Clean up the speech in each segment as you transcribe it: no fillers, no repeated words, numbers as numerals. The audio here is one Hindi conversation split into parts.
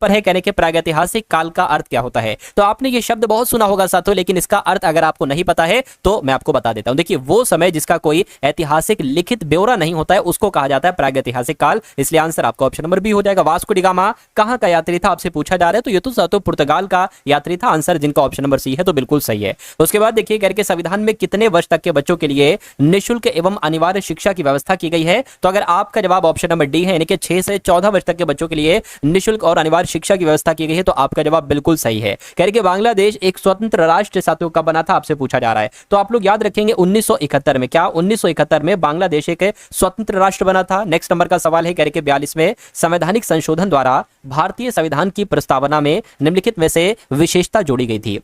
पर है कहने के प्रागैतिहासिक काल का अर्थ क्या होता है। तो आपने ये शब्द बहुत सुना होगा साथियों, लेकिन इसका अर्थ अगर आपको नहीं पता है तो मैं आपको बता देता हूं। देखिए वो समय जिसका कोई ऐतिहासिक लिखित ब्यौरा नहीं होता है उसको कहा जाता है प्रागैतिहासिक काल, इसलिए आंसर आपका ऑप्शन नंबर बी हो जाएगा। वास्को डी गामा कहां का यात्री था आपसे पूछा जा रहा है, तो ये तो साथियों पुर्तगाल का यात्री था, आंसर जिनका ऑप्शन नंबर सी है तो बिल्कुल सही है। उसके बाद देखिए करके संविधान में कितने वर्ष तक के बच्चों के लिए निःशुल्क एवं अनिवार्य शिक्षा की व्यवस्था की गई है, तो अगर आपका जवाब ऑप्शन नंबर डी है यानी कि 6 से 14 वर्ष तक के बच्चों के लिए निःशुल्क और अनिवार्य शिक्षा की व्यवस्था की गई है, तो आपका जवाब बिल्कुल सही है। कह रहे कि बांग्लादेश एक स्वतंत्र राष्ट्र साथियों कब बना था आपसे पूछा जा रहा है, तो आप लोग याद रखेंगे 1971 में। क्या 1971 में बांग्लादेश एक स्वतंत्र राष्ट्र बना था। नेक्स्ट नंबर का सवाल है कह रहे कि 42वें संवैधानिक संशोधन द्वारा भारतीय संविधान की प्रस्तावना में निम्नलिखित में से विशेषता जोड़ी गई थी।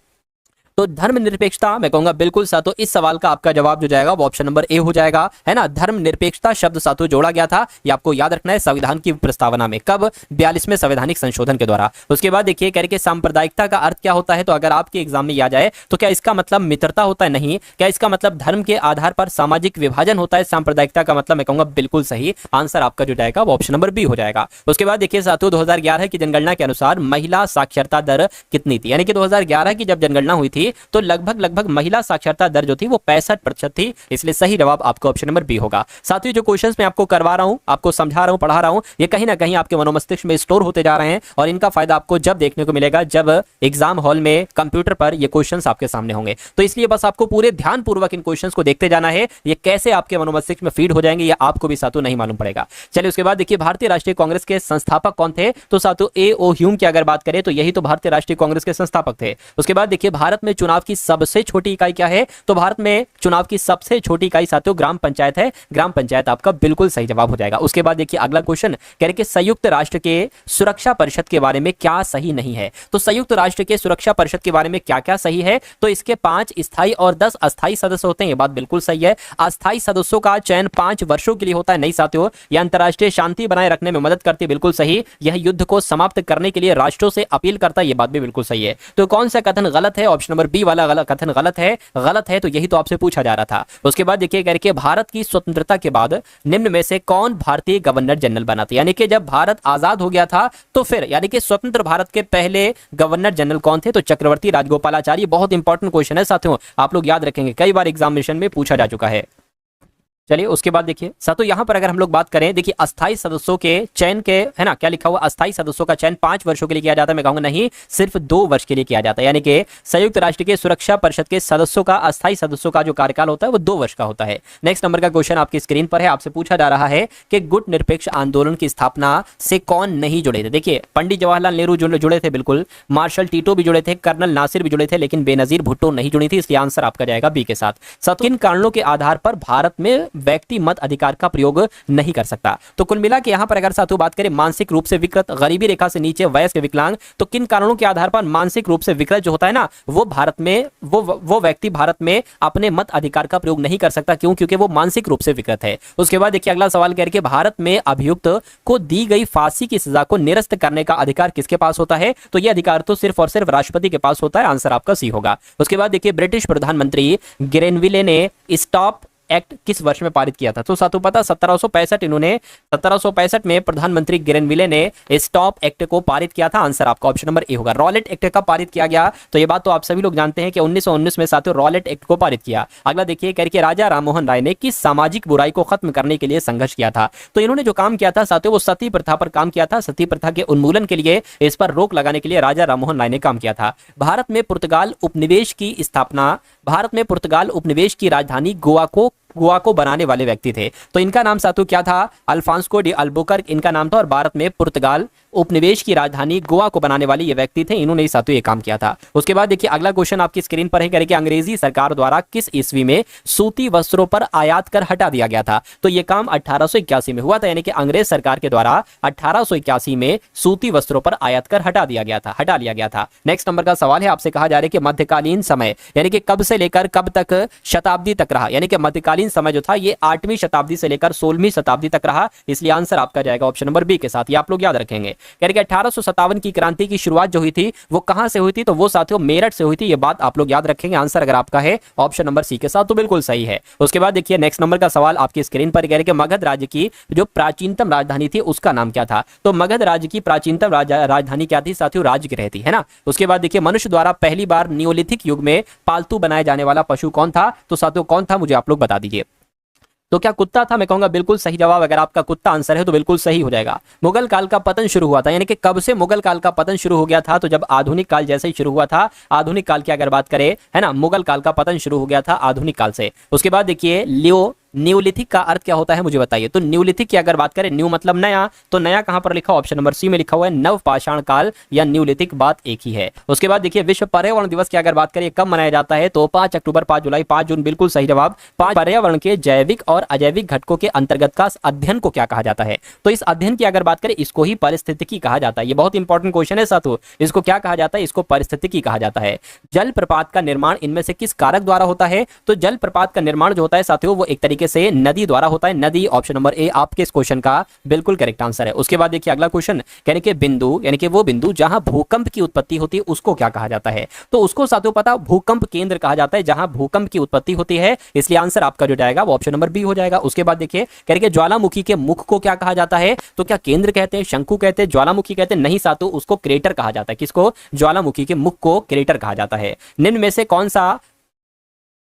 तो धर्मनिरपेक्षता मैं कहूंगा बिल्कुल साथियों इस सवाल का आपका जवाब जो जाएगा वो ऑप्शन नंबर ए हो जाएगा, है ना। धर्मनिरपेक्षता शब्द साथियों जोड़ा गया था, ये आपको याद रखना है संविधान की प्रस्तावना में, कब 42वें संवैधानिक संशोधन के द्वारा। उसके बाद देखिए कह रहे कि सांप्रदायिकता का अर्थ क्या होता है, तो अगर आपके एग्जाम में आ जाए तो क्या इसका मतलब मित्रता होता है, नहीं। क्या इसका मतलब धर्म के आधार पर सामाजिक विभाजन होता है, सांप्रदायिकता का मतलब मैं कहूंगा बिल्कुल सही, आंसर आपका जो जाएगा वो ऑप्शन नंबर बी हो जाएगा। उसके बाद देखिए साथियों 2011 की जनगणना के अनुसार महिला साक्षरता दर कितनी थी, यानी कि 2011 की जब जनगणना हुई थी तो लगभग महिला साक्षरता दर जो थी वो 65% थी, इसलिए सही जवाब आपका ऑप्शन नंबर बी होगा। साथियों जो क्वेश्चंस मैं आपको करवा रहा हूं, आपको समझा रहा हूं, पढ़ा रहा हूं, ये कहीं ना कहीं आपके मनोमस्तिष्क में स्टोर होते जा रहे हैं और इनका फायदा आपको जब देखने को मिलेगा जब एग्जाम हॉल में कंप्यूटर पर ये क्वेश्चंस आपके सामने होंगे। तो इसलिए बस आपको पूरे ध्यानपूर्वक इन क्वेश्चंस को देखते जाना है, ये कैसे आपके मनोमस्तिष्क में फीड हो जाएंगे ये आपको भी साथियों नहीं मालूम पड़ेगा। चलिए उसके बाद देखिए भारतीय राष्ट्रीय कांग्रेस के संस्थापक कौन थे, तो साथियों ए.ओ. ह्यूम की अगर बात करें तो यही तो भारतीय राष्ट्रीय कांग्रेस के संस्थापक थे। उसके बाद देखिए भारत में चुनाव की सबसे छोटी इकाई क्या है, तो भारत में चुनाव की सबसे छोटी इकाई साथियों ग्राम पंचायत है, ग्राम पंचायत आपका बिल्कुल सही जवाब हो जाएगा। उसके बाद देखिए अगला क्वेश्चन कह रहे कि संयुक्त राष्ट्र के सुरक्षा परिषद के बारे में क्या सही नहीं है, तो संयुक्त राष्ट्र के सुरक्षा परिषद के बारे में क्या क्या सही है, तो इसके 5 स्थायी और 10 अस्थायी सदस्य होते हैं, ये बात बिल्कुल सही है। अस्थायी सदस्यों का चयन 5 वर्षों के लिए होता है, नहीं साथियों, यह अंतरराष्ट्रीय शांति बनाए रखने में मदद करती है, बिल्कुल सही। यह युद्ध को समाप्त करने के लिए राष्ट्रों से अपील करता है, ये बात भी बिल्कुल सही है। तो कौन सा कथन गलत है, ऑप्शन नंबर बी वाला कथन गलत है, तो यही तो आपसे पूछा जा रहा था। उसके बाद देखिए करके भारत की स्वतंत्रता के बाद निम्न में से कौन भारतीय गवर्नर जनरल बना था, यानी कि जब भारत आजाद हो गया था तो फिर यानी कि स्वतंत्र भारत के पहले गवर्नर जनरल कौन थे, तो चक्रवर्ती राजगोपालाचारी। बहुत इंपॉर्टेंट क्वेश्चन है साथियों, आप लोग याद रखेंगे, कई बार एग्जामिनेशन में पूछा जा चुका है। चलिए उसके बाद देखिए साथियों यहां पर अगर हम लोग बात करें, देखिए अस्थाई सदस्यों के चयन के, है ना, क्या लिखा हुआ, अस्थाई सदस्यों का चयन 5 वर्षों के लिए किया जाता है, मैं कहूंगा नहीं, सिर्फ 2 वर्ष के लिए किया जाता है, यानी कि संयुक्त राष्ट्र के सुरक्षा परिषद के सदस्यों का, अस्थाई सदस्यों का जो कार्यकाल होता है वो 2 वर्ष का होता है। नेक्स्ट नंबर का क्वेश्चन आपकी स्क्रीन पर है, आपसे पूछा जा रहा है कि गुट निरपेक्ष आंदोलन की स्थापना से कौन नहीं जुड़े थे। देखिए पंडित जवाहरलाल नेहरू जुड़े थे, बिल्कुल, मार्शल टीटो भी जुड़े थे, कर्नल नासिर भी जुड़े थे, लेकिन बेनजीर भुट्टो नहीं जुड़ी थी, इसलिए आंसर आपका जाएगा बी के साथ। किन कारणों के आधार पर भारत में व्यक्ति मत अधिकार का प्रयोग नहीं कर सकता, तो कुल मिला के यहां पर अगर साथियों बात करें मानसिक रूप से विकृत, गरीबी रेखा से नीचे, वयस्क, विकलांग, तो किन कारणों के आधार पर मानसिक रूप से विकृत जो होता है ना, वो भारत में वो व्यक्ति भारत में अपने मत अधिकार का प्रयोग नहीं कर सकता, क्यों, क्योंकि वो मानसिक रूप से विकृत है। उसके बाद देखिए अगला सवाल करके भारत में अभियुक्त को दी गई फांसी की सजा को निरस्त करने का अधिकार किसके पास होता है, तो यह अधिकार तो सिर्फ और सिर्फ राष्ट्रपति के पास होता है, आंसर आपका सी होगा। उसके बाद देखिए ब्रिटिश प्रधानमंत्री ग्रेनविले ने स्टॉप एक्ट किस वर्ष में पारित किया था, तो साथियों पता 1765, इन्होंने 1765 में प्रधानमंत्री ग्रेनविले ने स्टॉप एक्ट को पारित किया था, आंसर आपका ऑप्शन नंबर ए होगा। रॉलेट एक्ट का पारित किया गया, तो ये बात तो आप सभी लोग जानते हैं कि 1919 में साथियों रॉलेट एक्ट को पारित किया। अगला देखिए करके राजा राममोहन राय ने किस सामाजिक बुराई को खत्म करने के लिए संघर्ष किया था, तो इन्होंने जो काम किया था साथियों वो सती प्रथा पर काम किया था, सती प्रथा के उन्मूलन के लिए, इस पर रोक लगाने के लिए राजा राममोहन राय ने काम किया था। भारत में पुर्तगाल उपनिवेश की स्थापना, भारत में पुर्तगाल उपनिवेश की राजधानी गोवा को बनाने वाले व्यक्ति थे, तो इनका नाम साथियों क्या था, अल्फांसो डी अल्बुकर्क इनका नाम था, और भारत में पुर्तगाल उपनिवेश की राजधानी गोवा को बनाने वाले ये व्यक्ति थे, इन्होंने ही साथियों ये काम किया था। उसके बाद देखिए अगला क्वेश्चन आपकी स्क्रीन पर है, कह रहे कि अंग्रेजी सरकार द्वारा किस ईस्वी में सूती वस्त्रों पर आयात कर हटा दिया गया था, तो ये काम 1881 में हुआ था, यानी कि अंग्रेज सरकार के द्वारा 1881 में सूती वस्त्रों पर आयात कर हटा लिया गया था। नेक्स्ट नंबर का सवाल है, आपसे कहा जा रहा है कि मध्यकालीन समय यानी कि कब से लेकर कब तक शताब्दी तक रहा, यानी कि मध्यकालीन समय जो था ये 8वीं शताब्दी से लेकर 16वीं शताब्दी तक रहा, इसलिए आंसर आपका जाएगा ऑप्शन नंबर बी के साथ, ये आप लोग याद रखेंगे। कह रहे कि 1857 की क्रांति की शुरुआत जो हुई थी वो कहां से हुई थी, तो वो साथियों मेरठ से हुई थी। ये बात आप लोग याद रखेंगे। आंसर अगर आपका है ऑप्शन नंबर सी के साथ तो बिल्कुल सही है। उसके बाद देखिए नेक्स्ट नंबर का सवाल आपकी स्क्रीन पर, कह रहे कि मगध राज्य की जो प्राचीनतम राजधानी थी उसका नाम क्या था। तो मगध राज्य की प्राचीनतम राजधानी क्या थी साथियों, राजगृह थी, है ना। उसके बाद देखिए मनुष्य द्वारा पहली बार नियोलिथिक युग में पालतू बनाए जाने वाला पशु कौन था, तो साथियों कौन था मुझे आप लोग बता दीजिए। तो क्या कुत्ता था, मैं कहूंगा बिल्कुल सही जवाब। अगर आपका कुत्ता आंसर है तो बिल्कुल सही हो जाएगा। मुगल काल का पतन शुरू हुआ था, यानी कि कब से मुगल काल का पतन शुरू हो गया था, तो जब आधुनिक काल जैसे ही शुरू हुआ था। आधुनिक काल की अगर बात करें, है ना, मुगल काल का पतन शुरू हो गया था आधुनिक काल से। उसके बाद देखिए न्यूलिथिक का अर्थ क्या होता है मुझे बताइए। तो न्यूलिथिक की अगर बात करें, न्यू मतलब नया, तो नया कहां पर लिखा, ऑप्शन नंबर सी में लिखा हुआ है नव पाषाण काल या न्यूलिथिक, बात एक ही है। उसके बाद देखिए विश्व पर्यावरण दिवस की अगर बात करें कब मनाया जाता है, तो 5 अक्टूबर, 5 जुलाई, 5 जून, बिल्कुल सही जवाब। 5 पर्यावरण के जैविक और अजैविक घटकों के अंतर्गत का अध्ययन को क्या कहा जाता है, तो इस अध्ययन की अगर बात करें इसको ही पारिस्थितिकी कहा जाता है। ये बहुत इंपॉर्टेंट क्वेश्चन है साथियों, इसको क्या कहा जाता है, इसको पारिस्थितिकी कहा जाता है। जल प्रपात का निर्माण इनमें से किस कारक द्वारा होता है, तो जल प्रपात का निर्माण जो होता है साथियों वो एक तरीके से नदी द्वारा होता है, नदी। ऑप्शन नंबर ए आपके इस क्वेश्चन का बिल्कुल करेक्ट आंसर है। उसके बाद देखिए अगला क्वेश्चन, यानी कि बिंदु, यानी कि वो बिंदु जहां भूकंप की उत्पत्ति होती है उसको क्या कहा जाता है, तो उसको साथियों पता, भूकंप केंद्र कहा जाता है जहां भूकंप की उत्पत्ति होती है। इसलिए आंसर आपका जो जाएगा वो ऑप्शन नंबर बी हो जाएगा। उसके बाद देखिए कह रहे कि ज्वालामुखी के मुख को क्या कहा जाता है, तो क्या केंद्र कहते हैं, शंकु कहते हैं, ज्वालामुखी कहते हैं, नहीं साथियों उसको क्रेटर कहा जाता है। किसको, ज्वालामुखी के मुख को क्रेटर कहा जाता है। निम्न में से कौन सा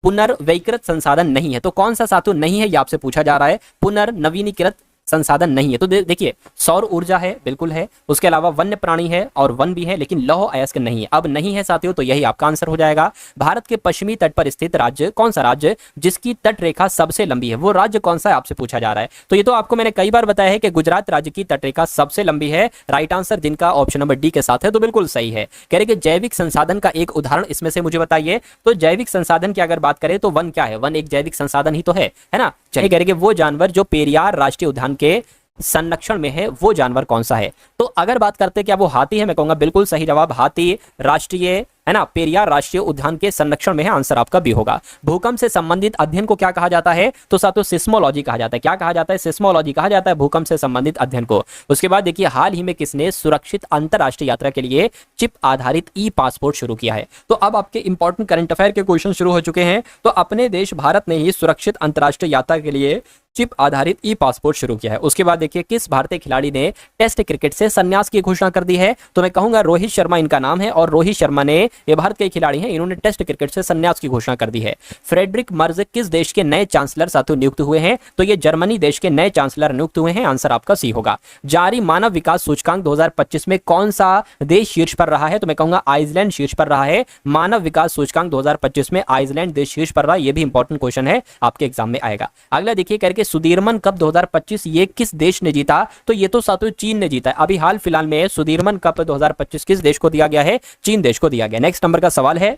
पुनर्वैकृत संसाधन नहीं है, तो कौन सा साथियों नहीं है, ये आपसे पूछा जा रहा है। पुनर्नवीनीकृत संसाधन नहीं है, तो देखिए सौर ऊर्जा है, बिल्कुल है। उसके अलावा वन्य प्राणी है और वन भी है, लेकिन लौह अयस्क नहीं है। अब नहीं है साथियों, तो यही आपका आंसर हो जाएगा। भारत के पश्चिमी तट पर स्थित राज्य कौन सा राज्य जिसकी तट रेखा सबसे लंबी है, वो राज्य कौन सा है आपसे पूछा जा रहा है। तो ये तो आपको मैंने कई बार बताया है कि गुजरात राज्य की तट रेखा सबसे लंबी है। राइट आंसर जिनका ऑप्शन नंबर डी के साथ है तो बिल्कुल सही है। कह रहे कि जैविक संसाधन का एक उदाहरण इसमें से मुझे बताइए। तो जैविक संसाधन की अगर बात करें तो वन क्या है, वन एक जैविक संसाधन ही तो है ना। चलिए कह रहे कि वो जानवर जो पेरियार राष्ट्रीय उद्यान के संरक्षण में है वो जानवर कौन सा है, तो अगर बात करते हैं क्या वो हाथी है, मैं कहूंगा बिल्कुल सही जवाब। हाथी राष्ट्रीय, है ना, पेरियार राष्ट्रीय उद्यान के संरक्षण में है, आंसर आपका भी होगा। भूकंप से संबंधित अध्ययन को क्या कहा जाता है, तो साथियों सिस्मोलॉजी कहा जाता है। क्या कहा जाता है, सिस्मोलॉजी कहा जाता है भूकंप से संबंधित अध्ययन को। उसके बाद देखिए हाल ही में किसने सुरक्षित अंतरराष्ट्रीय यात्रा के लिए चिप आधारित ई पासपोर्ट शुरू किया है। तो अब आपके इंपॉर्टेंट करंट अफेयर के क्वेश्चन शुरू हो चुके हैं। तो अपने देश भारत ने ही सुरक्षित अंतरराष्ट्रीय यात्रा के लिए चिप आधारित ई पासपोर्ट शुरू किया है। उसके बाद देखिए किस भारतीय खिलाड़ी ने टेस्ट क्रिकेट से संन्यास की घोषणा कर दी है, तो मैं कहूंगा रोहित शर्मा इनका नाम है, और रोहित शर्मा ने, ये भारत के खिलाड़ी हैं, इन्होंने टेस्ट क्रिकेट से संन्यास की घोषणा कर दी है। फ्रेडरिक मर्ज किस देश के नए चांसलर साथियों नियुक्त हुए हैं, तो ये जर्मनी देश के नए चांसलर नियुक्त हुए हैं, आंसर आपका सी होगा। जारी मानव विकास सूचकांक 2025 में कौन सा देश शीर्ष पर रहा है, तो मैं कहूंगा आइसलैंड शीर्ष पर रहा है। मानव विकास सूचकांक 2025 में आइसलैंड देश शीर्ष पर रहा, ये भी इंपॉर्टेंट क्वेश्चन है, आपके एग्जाम में आएगा। अगला देखिए करके सुदीरमन कप 2025 ये किस देश ने जीता, तो ये तो साथियों चीन ने जीता है। अभी हाल फिलहाल में सुदीरमन कप 2025 किस देश को दिया गया है, चीन देश को दिया गया। नेक्स्ट नंबर का सवाल है,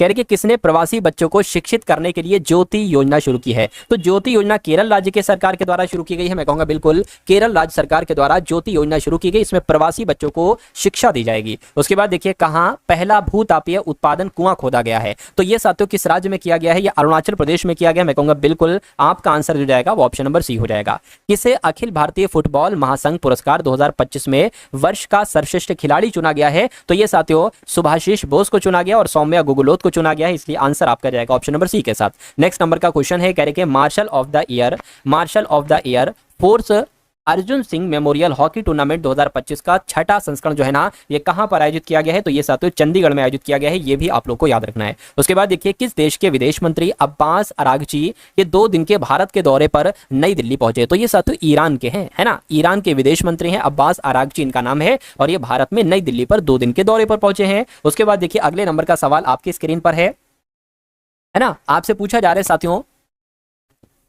कह रहे कि किसने प्रवासी बच्चों को शिक्षित करने के लिए ज्योति योजना शुरू की है, तो ज्योति योजना केरल राज्य के सरकार के द्वारा शुरू की गई है। मैं कहूंगा बिल्कुल केरल राज्य सरकार के द्वारा ज्योति योजना शुरू की गई, इसमें प्रवासी बच्चों को शिक्षा दी जाएगी। उसके बाद देखिए कहां पहला भूतापीय उत्पादन कुआं खोदा गया है, तो ये साथियों किस राज्य में किया गया है, ये अरुणाचल प्रदेश में किया गया। मैं कहूंगा बिल्कुल आपका आंसर जो जाएगा वो ऑप्शन नंबर सी हो जाएगा। किसे अखिल भारतीय फुटबॉल महासंघ पुरस्कार 2025 में वर्ष का सर्वश्रेष्ठ खिलाड़ी चुना गया है, तो ये साथियों सुभाषिष बोस को चुना गया और सौम्या गुगुलोत को चुना गया है, इसलिए आंसर आपका जाएगा ऑप्शन नंबर सी के साथ। नेक्स्ट नंबर का क्वेश्चन है, कह रहे कि marshal of the year force Arjun Singh memorial hockey tournament 2025 का छठा संस्करण जो है ना, ये कहां पर आयोजित किया गया है, तो ये साथियों चंडीगढ़ में आयोजित किया गया है, ये भी आप लोग को याद रखना है। उसके बाद देखिए किस देश के विदेश मंत्री अब्बास अरागची ये 2 दिन के भारत के दौरे पर नई दिल्ली पहुंचे, तो ये साथियों ईरान के हैं, है ना, ईरान के विदेश मंत्री हैं अब्बास अरागची इनका नाम है, और ये भारत में नई दिल्ली पर 2 दिन के दौरे पर पहुंचे हैं। उसके बाद देखिए अगले नंबर का सवाल आपकी स्क्रीन पर है ना, आपसे पूछा जा रहा है साथियों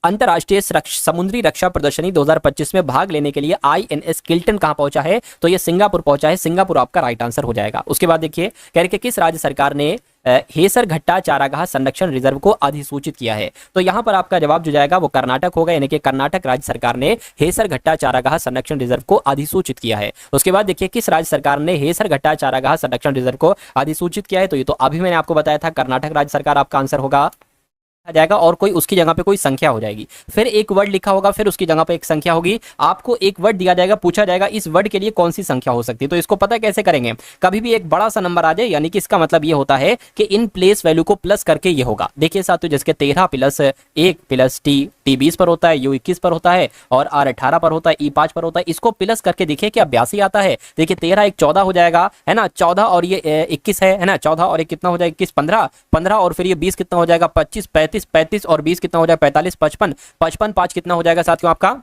अंतरराष्ट्रीय समुद्री रक्षा प्रदर्शनी 2025 में भाग लेने के लिए INS किल्टन कहां पहुंचा है, तो ये सिंगापुर पहुंचा है, सिंगापुर आपका राइट आंसर हो जाएगा। उसके बाद देखिए कह रहे कि किस राज्य सरकार ने हेसरघट्टा चारागाह संरक्षण रिजर्व को अधिसूचित किया है, तो यहां पर आपका जवाब जो जाएगा वो कर्नाटक होगा, यानी कि कर्नाटक राज्य सरकार ने हेसरघट्टा चारागाह संरक्षण रिजर्व को अधिसूचित किया है। उसके बाद देखिए किस राज्य सरकार ने हेसरघट्टा चारागाह संरक्षण रिजर्व को अधिसूचित किया है, तो ये तो अभी मैंने आपको बताया था कर्नाटक राज्य सरकार आपका आंसर होगा। आ जाएगा और कोई उसकी जगह पे कोई संख्या हो जाएगी, फिर एक वर्ड लिखा होगा, फिर उसकी जगह पे एक संख्या होगी, आपको एक वर्ड दिया जाएगा, पूछा जाएगा इस वर्ड के लिए कौन सी संख्या हो सकती है। तो इसको पता कैसे करेंगे, कभी भी एक बड़ा सा नंबर आ जाए यानी कि इसका मतलब ये होता है कि इन प्लेस वैल्यू को प्लस करके ये होगा। देखिए साथियों, जिसके 13 प्लस 1 प्लस टी 20 पर होता है, यू 21 पर होता है और आर 18 पर होता है, ई 5 पर होता है, इसको प्लस करके देखिए क्या 82 आता है। देखिए 13 एक 14 हो जाएगा, है ना, 14 और ये 21 है ना, 14 और एक कितना हो जाएगा 21, 15 15 और फिर ये 20 कितना हो जाएगा 25 35 35 और 20 कितना हो जाएगा 45 55 55 5 कितना हो जाएगा साथियों आपका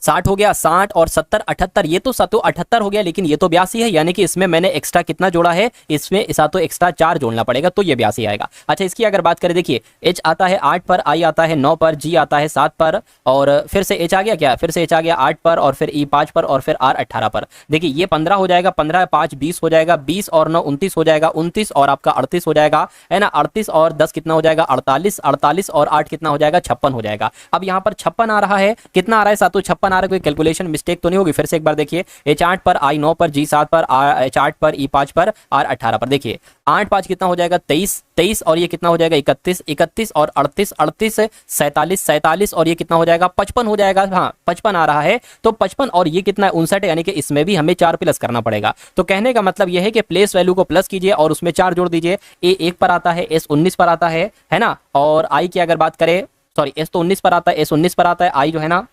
60 हो गया। 60 और 70 78, ये तो सातों 78 हो गया, लेकिन ये तो 82 है, यानी कि इसमें मैंने एक्स्ट्रा कितना जोड़ा है, इसमें सातों एक्स्ट्रा 4 जोड़ना पड़ेगा, तो ये 82 आएगा। अच्छा, इसकी अगर बात करें, देखिए H आता है 8 पर, I आता है 9 पर, G आता है 7 पर और फिर से H आ गया क्या, फिर से H आ गया 8 पर और फिर E 5 पर और फिर R 18 पर। देखिए ये 15 हो जाएगा, 15 5 20 हो जाएगा, 20 और 9 29 हो जाएगा, 29 और आपका 38 हो जाएगा, है ना, 38 और 10 कितना हो जाएगा 48, 48 और 8 कितना हो जाएगा 56 हो जाएगा। अब यहाँ पर 56 आ रहा है, कितना आ रहा है सातों 56 आ रहा है, कोई कैलकुलेशन मिस्टेक तो नहीं होगी। फिर से एक बार देखिए, H 8 पर, I 9 पर, G 7 पर, H 8 पर, E 5 पर, R 18 पर। देखिए 8 5 कितना हो जाएगा 23 23 और ये कितना हो जाएगा 31 31 और 38 38 47 47 और ये कितना हो जाएगा 55 हो जाएगा। हाँ 55 आ रहा है, तो 55 और ये कितना है 59, यानी कि इसमें भी हमें 4 प्लस करना पड़ेगा। तो कहने का मतलब यह है कि प्लेस वैल्यू को प्लस कीजिए और उसमें 4 जोड़ दीजिए। A 1 पर आता है, S 19 पर आता है ना, और I की अगर बात करें, सॉरी S तो 19 पर आता है, S 19 पर आता है, I जो है ना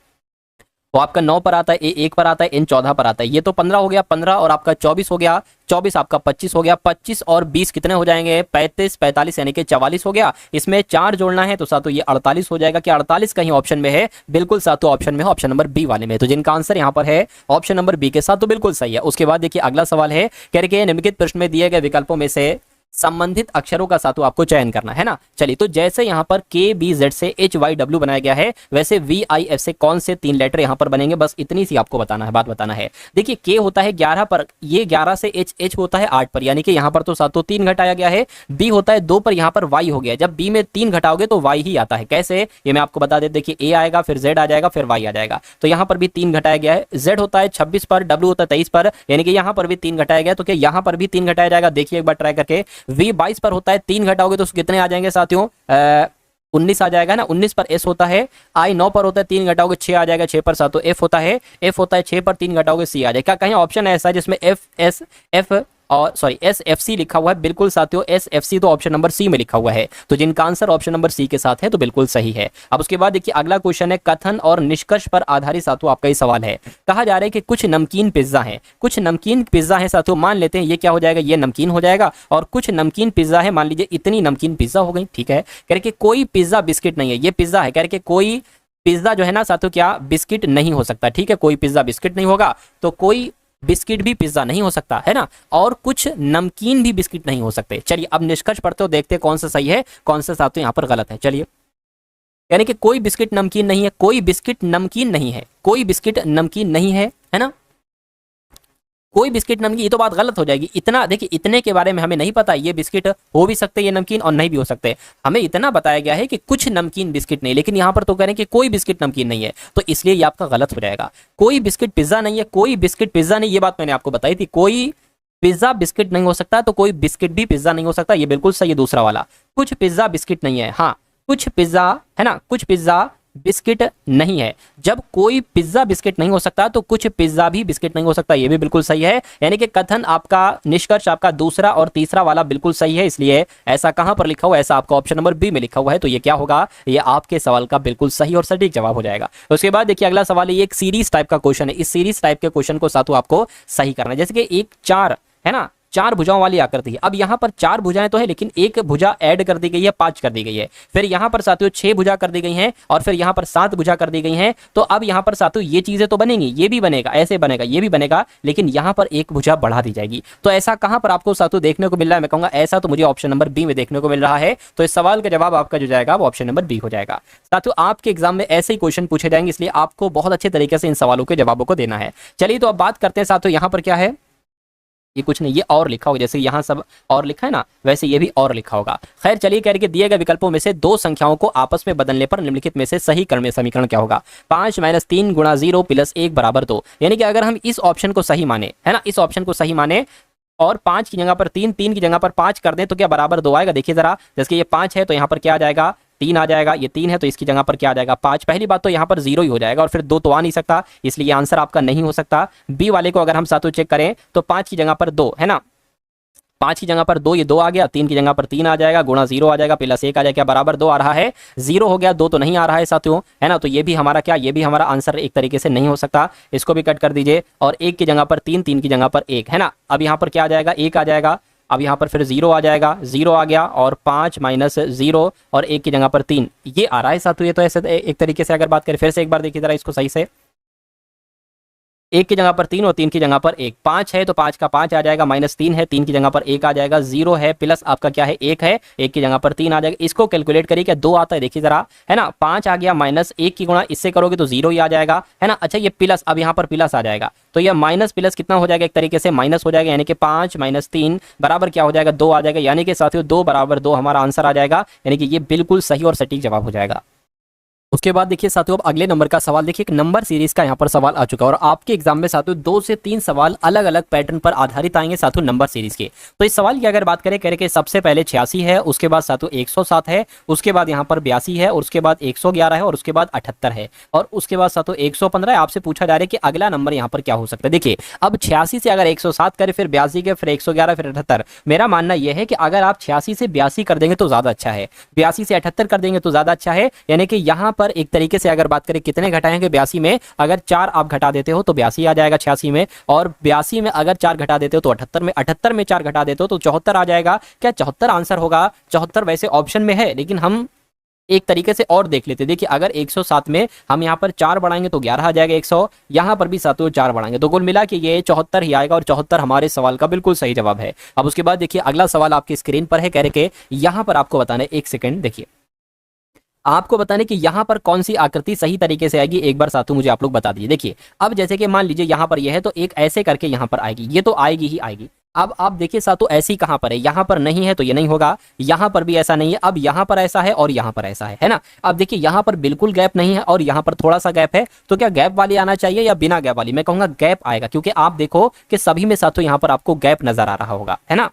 वो आपका 9 पर आता है, A 1 पर आता है, N 14 पर आता है। ये तो 15 हो गया, 15 और आपका 24 हो गया, 24 आपका 25 हो गया, 25 और 20 कितने हो जाएंगे 35 45 यानी कि 44 हो गया। इसमें 4 जोड़ना है तो सातों ये 48 हो जाएगा। क्या 48 कहीं ऑप्शन में है? बिल्कुल सातों ऑप्शन में है, ऑप्शन नंबर बी वाले में। तो जिनका आंसर यहाँ पर है ऑप्शन नंबर बी के साथ, तो बिल्कुल सही है। उसके बाद देखिए अगला सवाल है, कह रहे निम्नलिखित प्रश्न में दिए गए विकल्पों में से संबंधित अक्षरों का सातों आपको चयन करना है ना। चलिए, तो जैसे यहाँ पर KBZ से HYW बनाया गया है, वैसे VIF से कौन से 3 लेटर यहाँ पर बनेंगे, बस इतनी सी आपको बताना है, बात बताना है। देखिए K होता है 11 पर, ये 11 से H होता है 8 पर, यानी कि यहाँ पर तो सातों 3 घटाया गया है। B होता है 2 पर, यहाँ पर Y हो गया। जब B में 3 घटाओगे तो Y ही आता है। कैसे, ये मैं आपको बता दे। देखिए A आएगा, फिर Z आ जाएगा, फिर Y आ जाएगा, तो यहाँ पर भी 3 घटाया गया है। Z होता है 26 पर, W होता है 23 पर, यानी कि यहाँ पर भी 3 घटाया गया, तो क्या यहाँ पर भी 3 घटाया जाएगा? देखिए एक बार ट्राई करके। V 22 पर होता है, 3 घटाओगे तो कितने आ जाएंगे साथियों 19 आ जाएगा ना। 19 पर S होता है, I 9 पर होता है, 3 घटाओगे 6 आ जाएगा, 6 पर साथियों F होता है, F होता है 6 पर, 3 घटाओगे C आ जाएगा। कहीं ऑप्शन ऐसा है जिसमें F और सॉरी SFC लिखा हुआ है? बिल्कुल साथियों SFC तो ऑप्शन नंबर सी में लिखा हुआ है, तो जिनका आंसर ऑप्शन नंबर सी के साथ है तो बिल्कुल सही है। अब उसके बाद देखिए अगला क्वेश्चन है, कथन और निष्कर्ष पर आधारित साथियों आपका ये सवाल है। कहा जा रहा है कि कुछ नमकीन पिज्जा है, कुछ नमकीन पिज्जा है साथियों, मान लेते हैं ये क्या हो जाएगा, ये नमकीन हो जाएगा, और कुछ नमकीन पिज्जा है, मान लीजिए इतनी नमकीन पिज्जा हो गई, ठीक है। कह रहे कि कोई पिज्जा बिस्किट नहीं है, ये पिज्जा है, कह रहे कि कोई पिज्जा जो है ना साथियों क्या बिस्किट नहीं हो सकता, ठीक है, कोई पिज्जा बिस्किट नहीं होगा, तो कोई बिस्किट भी पिज्जा नहीं हो सकता, है ना, और कुछ नमकीन भी बिस्किट नहीं हो सकते। चलिए अब निष्कर्ष पढ़ते हो, देखते हैं कौन सा सही है, कौन सा साथियों यहाँ पर गलत है। चलिए, यानी कि कोई बिस्किट नमकीन नहीं है, कोई बिस्किट नमकीन नहीं है, कोई बिस्किट नमकीन नहीं है ना, कोई बिस्किट नमकीन, ये तो बात गलत हो जाएगी। इतना देखिए, इतने के बारे में हमें नहीं पता, ये बिस्किट हो भी सकते, ये नमकीन, और नहीं भी हो सकते। हमें इतना बताया गया है कि कुछ नमकीन बिस्किट नहीं, लेकिन यहाँ पर तो कह रहे हैं कि कोई बिस्किट नमकीन नहीं है, तो इसलिए ये आपका गलत हो जाएगा। कोई बिस्किट पिज्जा नहीं है, कोई बिस्किट पिज्जा नहीं, ये बात मैंने आपको बताई थी। कोई पिज्जा बिस्किट नहीं हो सकता, तो कोई बिस्किट भी पिज्जा नहीं हो सकता, ये बिल्कुल सही है दूसरा वाला। कुछ पिज्जा बिस्किट नहीं है, हाँ कुछ पिज्जा है ना, कुछ पिज्जा बिस्किट नहीं है। जब कोई पिज्जा बिस्किट नहीं हो सकता तो कुछ पिज्जा भी बिस्किट नहीं हो सकता, ये भी बिल्कुल सही है। यानी कि कथन आपका, निष्कर्ष आपका दूसरा और तीसरा वाला बिल्कुल सही है। इसलिए ऐसा कहां पर लिखा हुआ है, ऐसा आपका ऑप्शन नंबर बी में लिखा हुआ है, तो ये क्या होगा, ये आपके सवाल का बिल्कुल सही और सटीक जवाब हो जाएगा। उसके बाद देखिए अगला सवाल है, ये एक सीरीज टाइप का क्वेश्चन है। इस सीरीज टाइप के क्वेश्चन को साथों आपको सही करना है। जैसे कि एक 4 है ना, 4 भुजाओं वाली आकृति है। अब यहाँ पर 4 भुजाएं तो है, लेकिन एक भुजा ऐड कर दी गई है, 5 कर दी गई है। फिर यहाँ पर साथियों 6 भुजा कर दी गई हैं, और फिर यहाँ पर 7 भुजा कर दी गई हैं। तो अब यहाँ पर साथियों ये चीजें तो बनेंगी, ये भी बनेगा, ऐसे बनेगा, ये भी बनेगा, लेकिन यहाँ पर एक भुजा बढ़ा दी जाएगी। तो ऐसा कहाँ पर आपको साथियों देखने को मिल रहा है? मैं कहूंगा ऐसा तो मुझे ऑप्शन नंबर बी में देखने को मिल रहा है। तो इस सवाल का जवाब आपका जो जाएगा वो ऑप्शन नंबर बी हो जाएगा। साथियों आपके एग्जाम में ऐसे ही क्वेश्चन पूछे जाएंगे, इसलिए आपको बहुत अच्छे तरीके से इन सवालों के जवाबों को देना है। चलिए तो अब बात करते हैं साथियों, यहाँ पर क्या है, ये कुछ नहीं, ये और लिखा होगा, जैसे यहाँ सब और लिखा है ना, वैसे ये भी और लिखा होगा। खैर चलिए, कह रहे दिए गए विकल्पों में से 2 संख्याओं को आपस में बदलने पर निम्नलिखित में से सही क्रम में समीकरण क्या होगा? 5 - 3 × 0 + 1 = 2। यानी कि अगर हम इस ऑप्शन को सही माने, है ना, इस ऑप्शन को सही माने और 5 की जगह पर 3, 3 की जगह पर 5 कर दें तो क्या बराबर 2 आएगा? देखिए जरा, जैसे ये 5 है तो यहाँ पर क्या आ जाएगा 3 आ जाएगा, ये 3 है तो इसकी जगह पर क्या आ जाएगा 5। पहली बात तो यहाँ पर 0 ही हो जाएगा और फिर 2 तो आ नहीं सकता, इसलिए आंसर आपका नहीं हो सकता। बी वाले को अगर हम साथों चेक करें तो 5 की जगह पर 2 है ना, 5 की जगह पर 2, ये 2 आ गया, 3 की जगह पर 3 आ जाएगा, गुणा 0 आ जाएगा, प्लस 1 आ जाएगा, बराबर 2 आ रहा है, 0 हो गया, 2 तो नहीं आ रहा है साथियों, है ना। तो ये भी हमारा क्या, ये भी हमारा आंसर एक तरीके से नहीं हो सकता, इसको भी कट कर दीजिए। और 1 की जगह पर 3, 3 की जगह पर 1 है ना। अब यहाँ पर क्या आ जाएगा, 1 आ जाएगा, अब यहाँ पर फिर 0 आ जाएगा, 0 आ गया और 5 माइनस 0 और 1 की जगह पर 3, ये आ रहा है साथियों। ये तो ऐसे एक तरीके से अगर बात करें, फिर से एक बार देखिए जरा इसको सही से, 1 की जगह पर 3 और 3 की जगह पर 1, 5 है तो 5 का 5 आ जाएगा, माइनस 3 है, 3 की जगह पर 1 आ जाएगा, 0 है प्लस आपका क्या है 1 है, 1 की जगह पर 3 आ जाएगा। इसको कैलकुलेट करिए क्या 2 आता है, देखिए जरा, है ना। 5 आ गया, माइनस 1 की गुणा इससे करोगे तो 0 ही आ जाएगा, है ना। अच्छा ये प्लस, अब यहाँ पर प्लस आ जाएगा, तो यह माइनस प्लस कितना हो जाएगा, एक तरीके से माइनस हो जाएगा, यानी कि 5 माइनस 3 बराबर क्या हो जाएगा 2 आ जाएगा, यानी कि साथियों 2 बराबर 2 हमारा आंसर आ जाएगा, यानी कि ये बिल्कुल सही और सटीक जवाब हो जाएगा। उसके बाद देखिए साथियों, अब अगले नंबर का सवाल देखिए, एक नंबर सीरीज का यहाँ पर सवाल आ चुका है और आपके एग्जाम में साथियों 2 से 3 सवाल अलग अलग पैटर्न पर आधारित आएंगे साथियों नंबर सीरीज के। तो इस सवाल की अगर बात करें, कह रहे कि सबसे पहले 86 है, उसके बाद साथियों 107 है, उसके बाद यहाँ पर 82 है, और उसके बाद 111 है, और उसके बाद 78 है, और उसके बाद साथियों 115 है। आपसे पूछा जा रहा है कि अगला नंबर यहाँ पर क्या हो सकता है। देखिए अब 86 से अगर 107 करे, फिर 82 के, फिर 111, फिर 78, मेरा मानना यह है कि अगर आप 86 से 82 कर देंगे तो ज्यादा अच्छा है, 82 से 78 कर देंगे तो ज्यादा अच्छा है, यानी कि यहाँ पर एक तरीके से अगर बात करें कितने घटाएंगे 82 में, अगर 4 आप घटा देते हो तो 82 आ जाएगा 86 में, और 82 में अगर 4 घटा देते हो तो 78 में, 78 में 4 घटा देते हो तो 74 आ जाएगा। क्या 74 आंसर होगा? 74 वैसे ऑप्शन में है, लेकिन हम एक तरीके से और देख लेते। देखिए अगर 107 में हम यहाँ पर 4 बढ़ाएंगे तो 11 आ जाएगा 100, यहाँ पर भी साथियों 4 बढ़ाएंगे तो कुल मिला के ये 74 ही आएगा, और 74 हमारे सवाल का बिल्कुल सही जवाब है। अब उसके बाद देखिए अगला सवाल आपकी स्क्रीन पर है, कह रहे कि यहाँ पर आपको बताना है, एक सेकेंड देखिए, आपको बताने कि यहाँ पर कौन सी आकृति सही तरीके से आएगी, एक बार साथियों मुझे आप लोग बता दीजिए। देखिए अब जैसे कि मान लीजिए यहाँ पर यह है तो एक ऐसे करके यहाँ पर आएगी, ये तो आएगी ही आएगी। अब आप देखिए साथियों ऐसी कहाँ पर है, यहाँ पर नहीं है तो ये नहीं होगा, यहाँ पर भी ऐसा नहीं है, अब यहाँ पर ऐसा है और यहाँ पर ऐसा है ना। अब देखिए यहाँ पर बिल्कुल गैप नहीं है और यहाँ पर थोड़ा सा गैप है, तो क्या गैप वाली आना चाहिए या बिना गैप वाली? मैं कहूँगा गैप आएगा, क्योंकि आप देखो कि सभी में साथियों यहाँ पर आपको गैप नजर आ रहा होगा, है ना।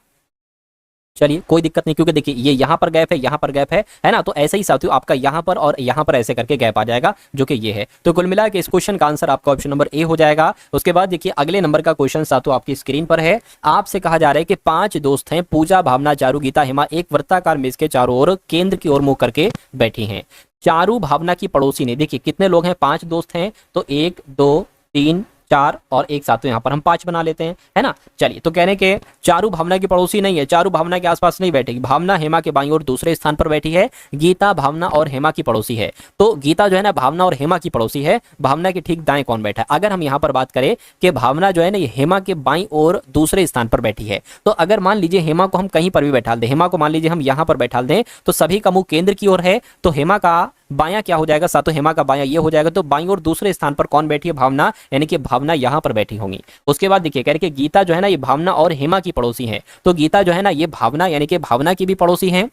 चलिए कोई दिक्कत नहीं, क्योंकि देखिए ये यहाँ पर गैप है, यहाँ पर गैप है ना। तो ऐसे ही साथियों आपका यहाँ पर और यहाँ पर ऐसे करके गैप आ जाएगा, जो कि ये है। तो कुल मिला के इस क्वेश्चन का आंसर आपका ऑप्शन नंबर ए हो जाएगा। उसके बाद देखिए अगले नंबर का क्वेश्चन साथियों आपकी स्क्रीन पर है। आपसे कहा जा रहा है कि 5 दोस्त हैं, पूजा, भावना, चारू, गीता, हेमा, एक वृत्ताकार मेज के चारों ओर केंद्र की ओर मुंह करके बैठी हैं। चारू भावना की पड़ोसी ने, देखिए कितने लोग हैं, 5 दोस्त हैं, तो 1 2 3 4 और एक साथ, तो यहाँ पर हम 5 बना लेते हैं, है ना। चलिए तो कहने के चारू भावना की पड़ोसी नहीं है, चारू भावना के आसपास नहीं बैठेगी, भावना हेमा के बाईं ओर दूसरे स्थान पर बैठी है, गीता भावना और हेमा की पड़ोसी है। तो गीता जो है ना भावना और हेमा की पड़ोसी है, भावना के ठीक दाएं कौन बैठा है? अगर हम यहाँ पर बात करें कि भावना जो है ना ये हेमा के बाईं ओर दूसरे स्थान पर बैठी है, तो अगर मान लीजिए हेमा को हम कहीं पर भी बैठा दें, हेमा को मान लीजिए हम यहाँ पर बैठा दें, तो सभी का मुंह केंद्र की ओर है, तो हेमा का बायां क्या हो जाएगा साथियों, हेमा का बायां ये हो जाएगा। तो बाईं ओर दूसरे स्थान पर कौन बैठी है? भावना, यानी कि भावना यहाँ पर बैठी होंगी। उसके बाद देखिए कह रहे कि गीता जो है ना ये भावना और हेमा की पड़ोसी है, तो गीता जो है ना ये भावना यानी कि भावना की भी पड़ोसी है,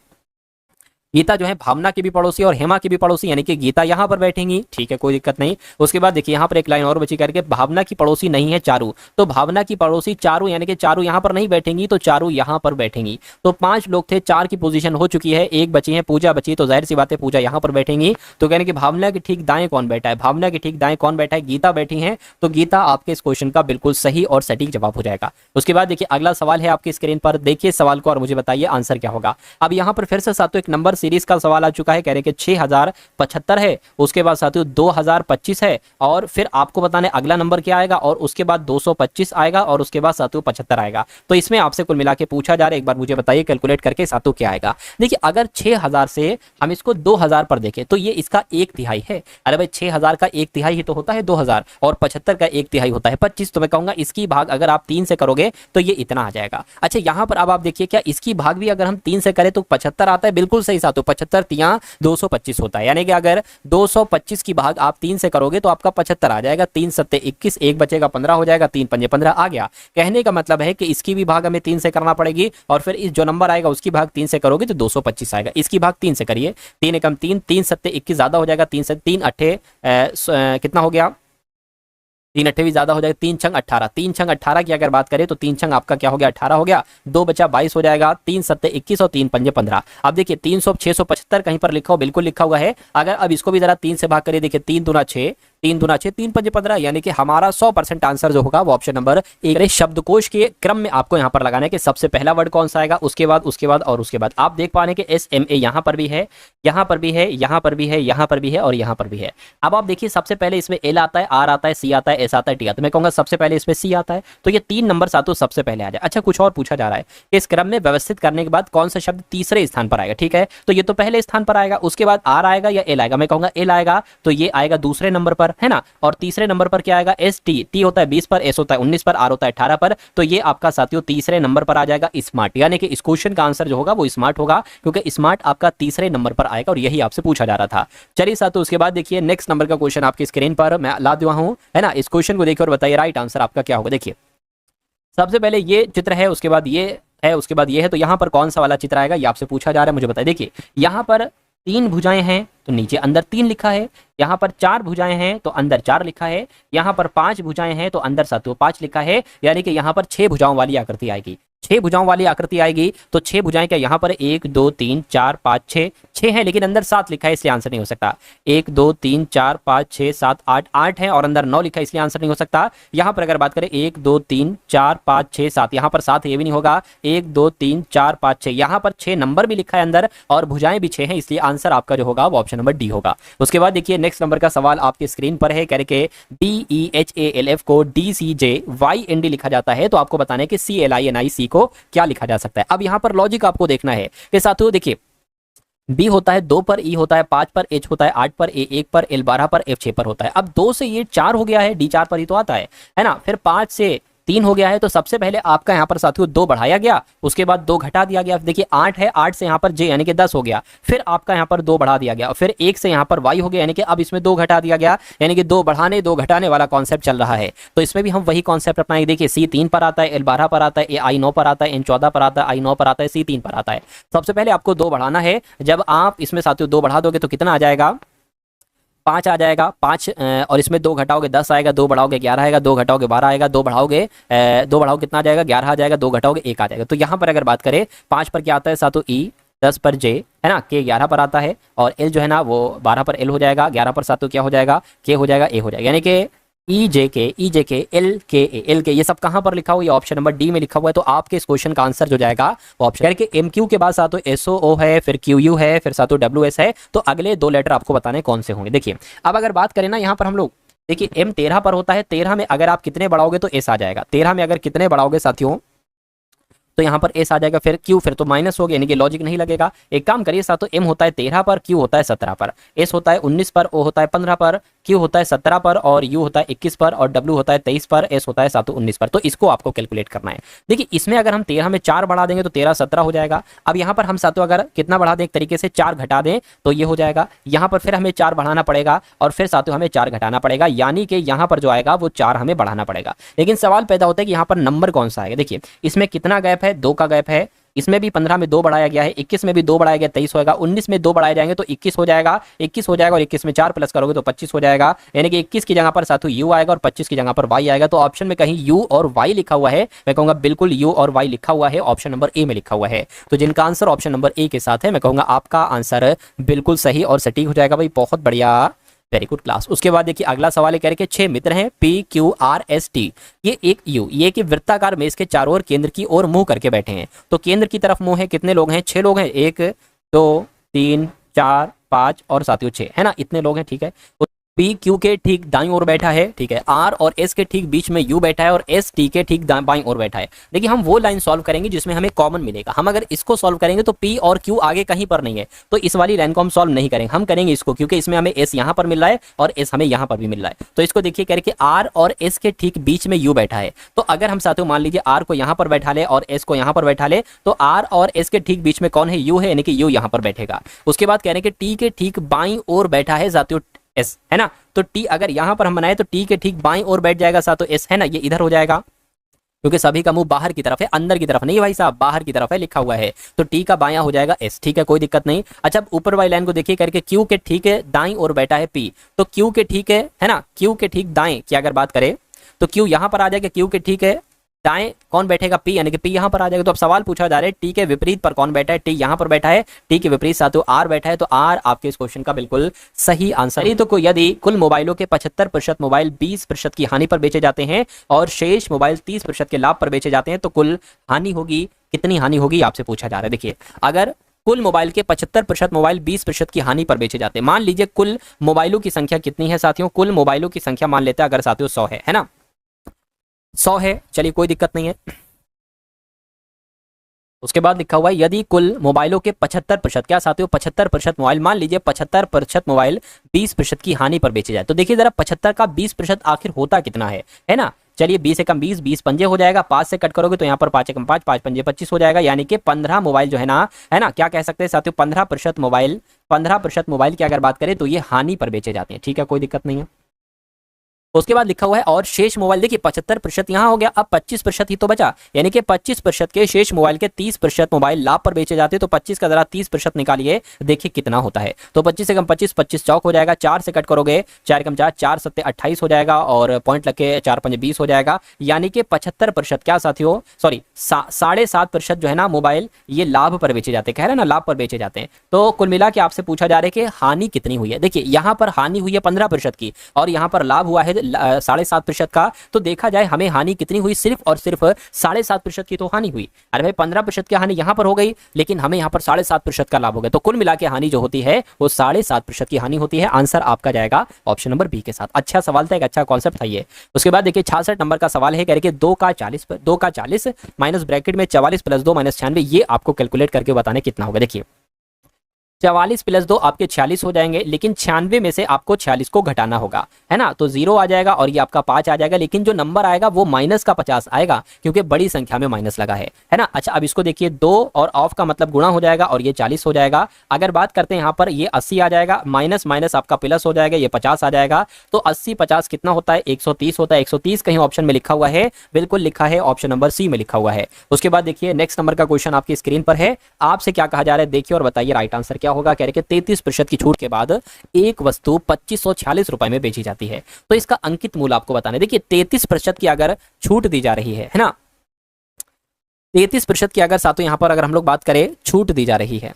गीता जो है भावना की भी पड़ोसी और हेमा की भी पड़ोसी, यानी कि गीता यहाँ पर बैठेंगी, ठीक है कोई दिक्कत नहीं। उसके बाद देखिए यहाँ पर एक लाइन और बची करके, भावना की पड़ोसी नहीं है चारू, तो भावना की पड़ोसी चारू, यानी कि चारू यहाँ पर नहीं बैठेंगी, तो चारू यहाँ पर बैठेंगी। तो 5 लोग थे, 4 की पोजीशन हो चुकी है, एक बची है पूजा बची, तो जाहिर सी बात है पूजा यहाँ पर बैठेंगी। तो कहने की भावना के ठीक दाएं कौन बैठा है? भावना के ठीक दाएं कौन बैठा है? गीता बैठी है, तो गीता आपके इस क्वेश्चन का बिल्कुल सही और सटीक जवाब हो जाएगा। उसके बाद देखिए अगला सवाल है आपकी स्क्रीन पर, देखिए सवाल को और मुझे बताइए आंसर क्या होगा। अब यहाँ पर फिर से साथियों एक नंबर सीरीज का सवाल आ चुका है, कह रहे कि 6075 है, उसके बाद साथियों 2025 है, और फिर आपको बताने अगला नंबर क्या आएगा, और उसके बाद 225 आएगा, और उसके बाद साथियों 75 आएगा। तो इसमें आपसे कुल मिला के पूछा जा रहा है, एक बार मुझे बताइए कैलकुलेट करके साथियों क्या आएगा। देखिए अगर 6000 से हम इसको 2000 पर देखें तो ये इसका 1/3 है। अरे भाई 6000 का 1/3 ही तो होता है 2000, और 75 का 1/3 होता है 25। तो मैं कहूंगा इसकी भाग अगर आप 3 से करोगे तो ये इतना आ जाएगा। अच्छा यहाँ पर अब आप देखिए क्या इसकी भाग भी अगर हम 3 से करें तो 75 आता है, बिल्कुल सही साथियों, 75 तिया 225 होता है, यानी कि अगर 225 की भाग आप 3 से करोगे तो आपका 75 आ जाएगा, 3 सत्ते 21, एक बचेगा 15 हो जाएगा, 3 पंजे 15 आ गया। कहने का मतलब है कि इसकी भी भाग हमें 3 से करना पड़ेगी, और फिर इस जो नंबर आएगा उसकी भाग 3 से करोगे तो 225 आएगा। इसकी भाग 3 से करिए, 3 एकम 3, 3 सत्ते 21 ज्यादा हो जाएगा, 3 से 3 अट्ठे कितना हो गया तीन अट्ठे भी ज्यादा हो जाएगा, 3 छंग 18, 3 छंग 18 की अगर बात करें तो 3 छंग आपका क्या हो गया 18 हो गया, 2 बचा 22 हो जाएगा, 3 सत्ते 21 और 3 पंजे 15। अब देखिए 675 कहीं पर लिखा हो, बिल्कुल लिखा हुआ है। अगर अब इसको भी जरा 3 से भाग करिए, देखिए 3 दूना 6, 3 दूना 6, 3 पंजे 15, यानी कि हमारा 100% आंसर जो होगा वो ऑप्शन नंबर एक। शब्दकोश के क्रम में आपको यहाँ पर लगाना है कि सबसे पहला वर्ड कौन सा आएगा, उसके बाद और उसके बाद। आप देख पा रहे हैं कि SMA यहाँ पर भी है, यहाँ पर भी है, यहाँ पर भी है, यहाँ पर भी है और यहाँ पर भी है। अब आप देखिए सबसे पहले इसमें L आता है, R आता है, C आता है, S आता है, T आता है। मैं कहूंगा सबसे पहले इसमें C आता है, तो ये 3 नंबर सातों सबसे पहले आ जाए। अच्छा, कुछ और पूछा जा रहा है कि इस क्रम में व्यवस्थित करने के बाद कौन सा शब्द तीसरे स्थान पर आएगा। ठीक है, तो ये तो पहले स्थान पर आएगा, उसके बाद R आएगा या L आएगा। मैं कहूंगा L आएगा, तो ये आएगा दूसरे नंबर पर, है ना। और तीसरे नंबर पर क्या आएगा, ST, T होता है 20 पर, S होता है 19 पर, R होता है 18 पर। तो ये आपका साथियों तीसरे नंबर पर आ जाएगा स्मार्ट, यानी कि इस क्वेश्चन का आंसर जो होगा वो स्मार्ट होगा, क्योंकि स्मार्ट आपका तीसरे नंबर पर आएगा और यही आपसे पूछा जा रहा था। चलिए साथियों, उसके बाद देखिए नेक्स्ट नंबर का क्वेश्चन आपकी स्क्रीन पर मैं ला दिया हूं, है ना। इस क्वेश्चन को देखिए और बताइए राइट आंसर आपका क्या होगा। देखिए सबसे पहले ये चित्र है, उसके बाद ये है, उसके बाद ये है, तो यहाँ पर कौन सा वाला चित्र आएगा ये आपसे पूछा जा रहा है, मुझे बताइए। देखिए यहाँ पर 3 भुजाएं हैं तो नीचे अंदर 3 लिखा है, यहाँ पर 4 भुजाएं हैं तो अंदर 4 लिखा है, यहाँ पर 5 भुजाएं हैं तो अंदर साथियों 5 लिखा है, यानी कि यहाँ पर 6 भुजाओं वाली आकृति आएगी। 6 भुजाओं वाली आकृति आएगी, तो 6 भुजाएं क्या यहाँ पर 1 2 3 4 5 6 है, लेकिन अंदर 7 लिखा है इसलिए आंसर नहीं हो सकता। 1 2 3 4 5 6 7 8 है और अंदर 9 लिखा है इसलिए आंसर नहीं हो सकता। यहाँ पर अगर बात करें 1 2 3 4 5 6 7, यहाँ पर 7 ये भी नहीं होगा। 1 2 3 4 5 6, यहाँ पर 6 नंबर भी लिखा है अंदर और भुजाएं भी 6 हैं, इसलिए आंसर आपका जो होगा वो ऑप्शन नंबर डी होगा। उसके बाद देखिए नेक्स्ट नंबर का सवाल आपकी स्क्रीन पर है, कह रहे कि DEHALF को DCJYND लिखा जाता है, तो आपको बताना है कि CLINIC को क्या लिखा जा सकता है। अब यहाँ पर लॉजिक आपको देखना है कि साथियों देखिए B होता है 2 पर, E होता है 5 पर, H होता है 8 पर, A 1 पर, L 12 पर, F 6 पर होता है। अब 2 से ये 4 हो गया है, D 4 पर ही तो आता है ना। फिर 5 से 3 हो गया है, तो सबसे पहले आपका यहाँ पर साथियों 2 बढ़ाया गया, उसके बाद 2 घटा दिया गया। देखिए 8 है, 8 से यहाँ पर J यानी कि 10 हो गया, फिर आपका यहाँ पर 2 बढ़ा दिया गया, फिर 1 से यहाँ पर Y हो गया, यानी कि अब इसमें 2 घटा दिया गया, यानी कि 2 बढ़ाने 2 घटाने वाला कॉन्सेप्ट चल रहा है। तो इसमें भी हम वही कॉन्सेप्ट अपनाएंगे। देखिए C 3 पर आता है, L 12 पर आता है, I 9 पर आता है, N 14 पर आता है, I 9 पर आता है, C 3 पर आता है। सबसे पहले आपको 2 बढ़ाना है। जब आप इसमें साथियों 2 बढ़ा दोगे तो कितना आ जाएगा, 5 आ जाएगा। 5 और इसमें 2 घटाओगे 10 आएगा, 2 बढ़ाओगे 11 आएगा, 2 घटाओगे 12 आएगा, 2 बढ़ाओगे 2 बढ़ाओ कितना आ जाएगा, 11 आ जाएगा, 2 घटाओगे 1 आ जाएगा। तो यहाँ पर अगर बात करें 5 पर क्या आता है साथियों E, 10 पर J, है ना, K 11 पर आता है और L जो है ना वो 12 पर L हो जाएगा, 11 पर साथियों क्या हो जाएगा, K हो जाएगा, A हो जाएगा, यानी कि EJK LKA ये सब कहाँ पर लिखा हुआ है, ऑप्शन नंबर डी में लिखा हुआ है। तो आपके इस क्वेश्चन का आंसर जो जाएगा वो ऑप्शन के MQ के बाद साथों SOO है, फिर QU है, फिर साथों WS है। तो अगले 2 लेटर आपको बताने कौन से होंगे। देखिए अब अगर बात करें ना, यहाँ पर हम लोग देखिए M 13 पर होता है, 13 में अगर आप कितने बढ़ाओगे तो S आ जाएगा। 13 में अगर कितने बढ़ाओगे साथियों तो यहाँ पर S आ जाएगा, फिर Q फिर तो माइनस हो गया, यानी कि लॉजिक नहीं लगेगा। एक काम करिए साथियों, M होता है 13 पर, Q होता है 17 पर, S होता है 19 पर, O होता है 15 पर, Q होता है 17 पर और U होता है 21 पर और W होता है 23 पर, S होता है साथियों 19 पर। तो इसको आपको कैलकुलेट करना है। देखिए इसमें अगर हम 13 में 4 बढ़ा देंगे तो 13 17 हो जाएगा। अब यहाँ पर हम साथियों अगर कितना बढ़ा दें, एक तरीके से 4 घटा दें तो ये हो जाएगा। यहाँ पर फिर हमें 4 बढ़ाना पड़ेगा और फिर साथियों हमें 4 घटाना पड़ेगा, यानी कि यहाँ पर जो आएगा वो 4 हमें बढ़ाना पड़ेगा। लेकिन सवाल पैदा होता है कि यहाँ पर नंबर कौन सा आएगा। देखिए इसमें कितना गैप है, 2 का गैप है। इसमें भी 15 में 2 बढ़ाया गया है, 21 में भी 2 बढ़ाया गया 23 होगा, 19 में 2 बढ़ाए जाएंगे तो 21 हो जाएगा, 21 हो जाएगा और 21 में 4 प्लस करोगे तो 25 हो जाएगा, यानी कि 21 की जगह पर साथियों U आएगा और 25 की जगह पर Y आएगा। तो ऑप्शन में कहीं U और Y लिखा हुआ है, मैं कहूंगा बिल्कुल U और Y लिखा हुआ है, ऑप्शन नंबर ए में लिखा हुआ है। तो जिनका आंसर ऑप्शन नंबर ए के साथ है, मैं कहूंगा आपका आंसर बिल्कुल सही और सटीक हो जाएगा भाई, बहुत बढ़िया, वेरी गुड क्लास। उसके बाद देखिए अगला सवाल है, कह रहे कि 6 मित्र हैं PQRST, ये एक U, ये कि वृत्ताकार मेज के चारों ओर केंद्र की ओर मुंह करके बैठे हैं। तो केंद्र की तरफ मुंह है, कितने लोग हैं, 6 लोग हैं, 1 2 3 4 5 और साथियों 6, है ना, इतने लोग हैं। ठीक है, तो P Q के ठीक दाईं ओर बैठा है, ठीक है, R और S के ठीक बीच में U बैठा है और S T के ठीक बाईं ओर बैठा है। देखिए हम वो लाइन सॉल्व करेंगे जिसमें हमें कॉमन मिलेगा। हम अगर इसको सॉल्व करेंगे तो P और Q आगे कहीं पर नहीं है, तो इस वाली लाइन को हम सॉल्व नहीं करेंगे, हम करेंगे इसको, क्योंकि इसमें हमें S यहाँ पर मिल रहा है और S हमें यहाँ पर भी मिल रहा है। तो इसको देखिए कह रहे कि R और S के ठीक बीच में U बैठा है। तो अगर हम साथियों मान लीजिए R को यहाँ पर बैठा ले और S को यहाँ पर बैठा ले, तो R और S के ठीक बीच में कौन है, U है, यानी कि U यहाँ पर बैठेगा। उसके बाद कह रहे हैं कि T के ठीक बाईं ओर बैठा है साथियों S, है ना। तो T अगर यहां पर हम बनाए तो T के ठीक बाईं ओर बैठ जाएगा साथियों S, है ना, ये इधर हो जाएगा, क्योंकि सभी का मुंह बाहर की तरफ है, अंदर की तरफ नहीं भाई साहब, बाहर की तरफ है लिखा हुआ है। तो T का बायां हो जाएगा S, ठीक है, कोई दिक्कत नहीं। अच्छा अब ऊपर वाली लाइन को देखिए करके Q के ठीक है दाईं ओर बैठा है P, तो Q के ठीक है ना, Q के ठीक दाएं की अगर बात करें तो क्यू यहाँ पर आ जाएगा, क्यू के ठीक है दाएं कौन बैठेगा, पी, यानी कि पी यहाँ पर आ जाएगा। तो अब सवाल पूछा जा रहा है टी के विपरीत पर कौन बैठा है, टी यहाँ पर बैठा है, टी के विपरीत साथियों आर बैठा है, तो आर आपके इस क्वेश्चन का बिल्कुल सही आंसर है। तो यदि कुल मोबाइलों के 75% मोबाइल 20% की हानि पर बेचे जाते हैं और शेष मोबाइल 30% के लाभ पर बेचे जाते हैं तो कुल हानि होगी, कितनी हानि होगी आपसे पूछा जा रहा है। देखिए अगर कुल मोबाइल के 75% मोबाइल 20% की हानि पर बेचे जाते हैं, मान लीजिए कुल मोबाइलों की संख्या कितनी है साथियों, कुल मोबाइलों की संख्या मान लेते हैं अगर साथियों 100 है ना, 100 है, चलिए कोई दिक्कत नहीं है। उसके बाद लिखा हुआ है यदि कुल मोबाइलों के 75%, क्या साथियों 75% मोबाइल, मान लीजिए 75% मोबाइल 20% की हानि पर बेचे जाए, तो देखिए जरा 75 का 20% आखिर होता कितना है ना। चलिए 20 से कम 20, 20 पंजे हो जाएगा, 5 से कट करोगे तो यहाँ पर 5 से कम 5, 5 पंजे 25 हो जाएगा, यानी कि 15 मोबाइल जो है ना क्या कह सकते हैं साथियों 15% मोबाइल की अगर बात करें तो ये हानि पर बेचे जाते हैं। ठीक है, कोई दिक्कत नहीं है। उसके बाद लिखा हुआ है और शेष मोबाइल, देखिए 75% यहाँ हो गया, अब 25% ही तो बचा, यानी कि 25% के शेष मोबाइल के 30% मोबाइल लाभ पर बेचे जाते हैं, तो 25 का जरा 30% निकालिए, देखिए कितना होता है। तो 25 से कम 25, 25 चौक हो जाएगा, 4 से कट करोगे 4 कम 4, 4 सत्ते 28 हो जाएगा और पॉइंट लग के 4 पंजे 20 हो जाएगा, यानी कि 75% क्या साथियों, सॉरी 7.5% जो है ना मोबाइल ये लाभ पर बेचे जाते हैं, कह रहे हैं ना लाभ पर बेचे जाते हैं। तो कुल मिला के आपसे पूछा जा रहा है कि हानि कितनी हुई है। देखिए यहाँ पर हानि हुई है 15% की और यहाँ पर लाभ हुआ है 7.5% का, तो देखा जाए हमें हानि कितनी हुई, सिर्फ और सिर्फ 7.5% की तो हानि हुई। अरे भाई 15% की हानि यहाँ पर हो गई, लेकिन हमें यहाँ पर 7.5% का लाभ हो गया, तो कुल मिला के हानि जो होती है वो 7.5% की हानि होती है। आंसर आपका जाएगा ऑप्शन नंबर बी के साथ। अच्छा सवाल था, एक अच्छा कॉन्सेप्ट था ये। उसके बाद देखिए 66 नंबर का सवाल है, कह रहे 2 का 40 माइनस ब्रैकेट में 44 प्लस 2 माइनस 96, ये आपको कैलकुलेट करके बताने कितना होगा। देखिए 44 प्लस 2 आपके 46 हो जाएंगे, लेकिन 96 में से आपको 46 को घटाना होगा, है ना, तो 0 आ जाएगा और ये आपका 5 आ जाएगा, लेकिन जो नंबर आएगा वो माइनस का 50 आएगा क्योंकि बड़ी संख्या में माइनस लगा है ना। अच्छा अब इसको देखिए 2 और ऑफ का मतलब गुणा हो जाएगा और ये 40 हो जाएगा। अगर बात करते हैं यहाँ पर ये 80 आ जाएगा, माइनस माइनस आपका प्लस हो जाएगा, ये 50 आ जाएगा, तो 80 50 कितना होता है 130 होता है। 130 कहीं ऑप्शन में लिखा हुआ है, बिल्कुल लिखा है, ऑप्शन नंबर सी में लिखा हुआ है। उसके बाद देखिए नेक्स्ट नंबर का क्वेश्चन आपकी स्क्रीन पर है, आपसे क्या कहा जा रहा है देखिए और बताइए राइट आंसर क्या होगा। कह रहे 33% की छूट के बाद एक वस्तु 2546 रुपए में बेची जाती है, तो इसका अंकित मूल्य आपको बताना है। देखिए 33% की अगर छूट दी जा रही है ना, 33% की अगर साथों यहां पर अगर हम लोग बात करें छूट दी जा रही है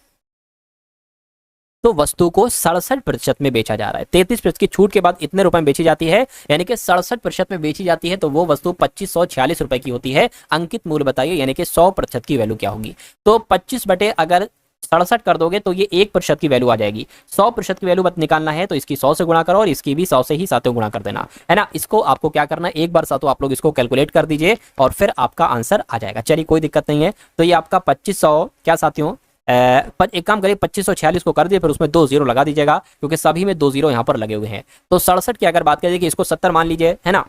तो वस्तु को 67% में बेचा जा रहा है। 33% की छूट के बाद इतने रुपए में बेची जाती है, यानी कि 67% में बेची जाती है, तो वो वस्तु 2546 रुपए की होती है। अंकित मूल्य बताइए, यानी कि 100% की वैल्यू क्या होगी। तो 25 बटे अगर 67 कर दोगे तो ये 1% की वैल्यू आ जाएगी। 100% की वैल्यू निकालना है तो इसकी 100 से गुणा करो और इसकी भी 100 से ही साथों गुणा कर देना, है ना। इसको आपको क्या करना है, एक बार साथों आप लोग इसको कैलकुलेट कर दीजिए और फिर आपका आंसर आ जाएगा। चलिए कोई दिक्कत नहीं है। तो ये आपका 2500 क्या साथियों, एक काम करिए 2546 को कर दिए, फिर उसमें 2 0 लगा दीजिएगा क्योंकि सभी में 2 0 यहाँ पर लगे हुए हैं। तो 67 की अगर बात करें कि इसको 70 मान लीजिए, है ना,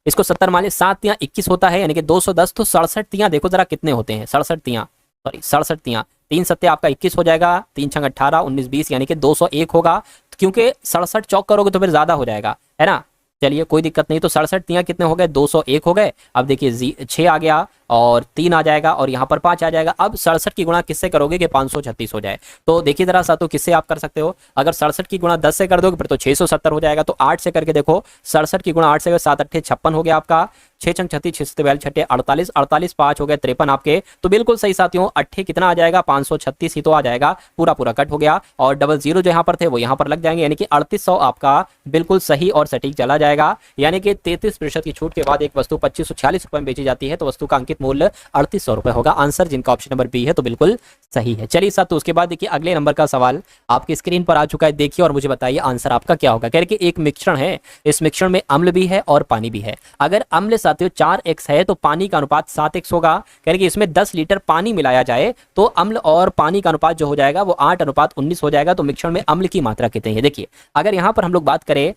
इसको 70 मान लीजिए, 7 तियां 21 होता है, यानी कि 210, तो 67 तियां देखो जरा कितने होते हैं, 67 तियां, सॉरी 67 तियां, 3 सत्ते आपका 21 हो जाएगा, 3 छंग 18, 19 20, यानी कि 201 होगा, क्योंकि 67 चौक करोगे तो फिर ज्यादा हो जाएगा, है ना। चलिए कोई दिक्कत नहीं। तो 67 तियां कितने हो गए, 201 हो गए। अब देखिए 6 आ गया और 3 आ जाएगा और यहाँ पर 5 आ जाएगा। अब 67 की गुणा किससे करोगे कि 536 हो जाए। तो देखिए जरा साथों किससे आप कर सकते हो, अगर 67 की गुणा 10 से कर दोगे फिर तो 670 हो जाएगा। तो 8 से करके देखो, 67 की गुणा 8 से 7 8 56 हो गया आपका, 6 छंग 36, 6 42 छठे 48, 48 5 हो गए 53 आपके। तो बिल्कुल सही साथियों, 8 कितना आ जाएगा 536 ही तो आ जाएगा, पूरा पूरा कट हो गया और डबल जीरो जो यहाँ पर थे वो यहाँ पर लग जाएंगे, यानी कि 3800 आपका बिल्कुल सही और सटीक चला जाएगा। यानी कि 33% की छूट के बाद एक वस्तु 2546 रुपए में बेची जाती है, तो वस्तु का अंकित मूल्य 3800 रुपए होगा। आंसर जिनका ऑप्शन नंबर बी है तो बिल्कुल सही है। चलिए साथ, तो उसके बाद देखिए अगले नंबर का सवाल आपकी स्क्रीन पर आ चुका है, देखिए और मुझे बताइए आंसर आपका क्या होगा। कह रहे कि एक मिश्रण है, इस मिश्रण में अम्ल भी है और पानी भी है। अगर अम्ल साथियों 4x है तो पानी का अनुपात 7x होगा। कह रहे कि इसमें 10 लीटर पानी मिलाया जाए तो अम्ल और पानी का अनुपात जो हो जाएगा वो 8:19 हो जाएगा। तो मिश्रण में अम्ल की मात्रा कितनी है। देखिए अगर यहाँ पर हम लोग बात करें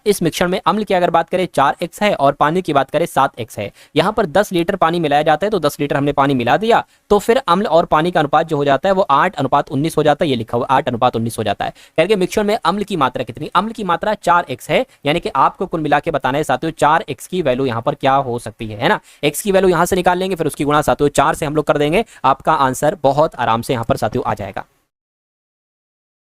इस मिश्रण में अम्ल की अगर बात करें 4x है और पानी की बात करें 7x है। यहाँ पर 10 लीटर पानी मिलाया जाता है तो 10 लीटर हमने पानी मिला दिया, तो फिर अम्ल और पानी का अनुपात जो हो जाता है वो 8:19 हो जाता है। ये लिखा हुआ 8:19 हो जाता है। कह मिश्रण में अम्ल की मात्रा कितनी, अम्ल की मात्रा 4x है, यानी कि आपको कुल मिला के बताना है साथियों 4x की वैल्यू यहाँ पर क्या हो सकती है ना। x की वैल्यू यहाँ से निकाल लेंगे, फिर उसकी गुणा साथियों 4 से हम लोग कर देंगे, आपका आंसर बहुत आराम से यहाँ पर साथियों आ जाएगा।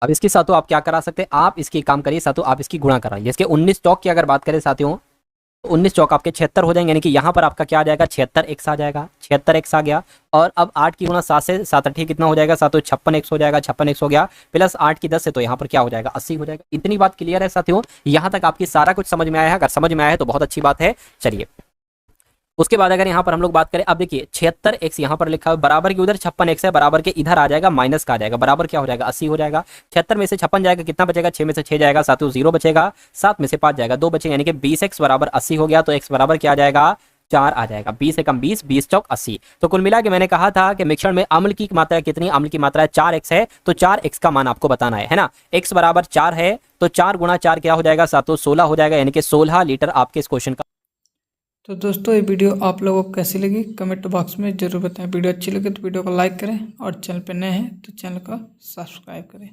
अब इसके साथों आप क्या करा सकते हैं, आप इसकी काम करिए साथियों, आप इसकी गुणा कराइए। इसके 19 स्टॉक की अगर बात करें साथियों 19 चौक आपके 76 हो जाएंगे, यानी कि यहाँ पर आपका क्या आ जाएगा 76x आ जाएगा, 76x आ गया। और अब 8 की गुणा 7 से 7 8 कितना हो जाएगा, 7 56x हो जाएगा, 56x हो गया, प्लस 8 की 10 से तो यहाँ पर क्या हो जाएगा 80 हो जाएगा। इतनी बात क्लियर है साथियों, यहाँ तक आपकी सारा कुछ समझ में आया है? अगर समझ में आया है तो बहुत अच्छी बात है। चलिए उसके बाद अगर यहाँ पर हम लोग बात करें, अब देखिए 76x यहाँ पर लिखा है, बराबर के उधर 56x है, बराबर के इधर आ जाएगा माइनस का आ जाएगा, बराबर क्या हो जाएगा 80 हो जाएगा। 76 में से 56 जाएगा, कितना बचेगा 6 में से 6 जाएगा, साथियों 0 बचेगा, 7 में से 5 जाएगा 2 बचेगा, यानी कि 20x बराबर 80 हो गया। तो x बराबर क्या आ जाएगा 4 आ जाएगा, 20 से कम 20, 20 चौक 80। तो कुल मिला के मैंने कहा था कि मिश्रण में अम्ल की मात्रा कितनी, अम्ल की मात्रा 4x है, तो 4x का मान आपको बताना है ना। x बराबर 4 है तो 4 गुणा 4 क्या हो जाएगा साथियों 16 हो जाएगा, यानी कि 16 लीटर आपके इस क्वेश्चन का। तो दोस्तों ये वीडियो आप लोगों को कैसी लगी कमेंट बॉक्स में ज़रूर बताएं। वीडियो अच्छी लगे तो वीडियो को लाइक करें और चैनल पर नए हैं तो चैनल को सब्सक्राइब करें।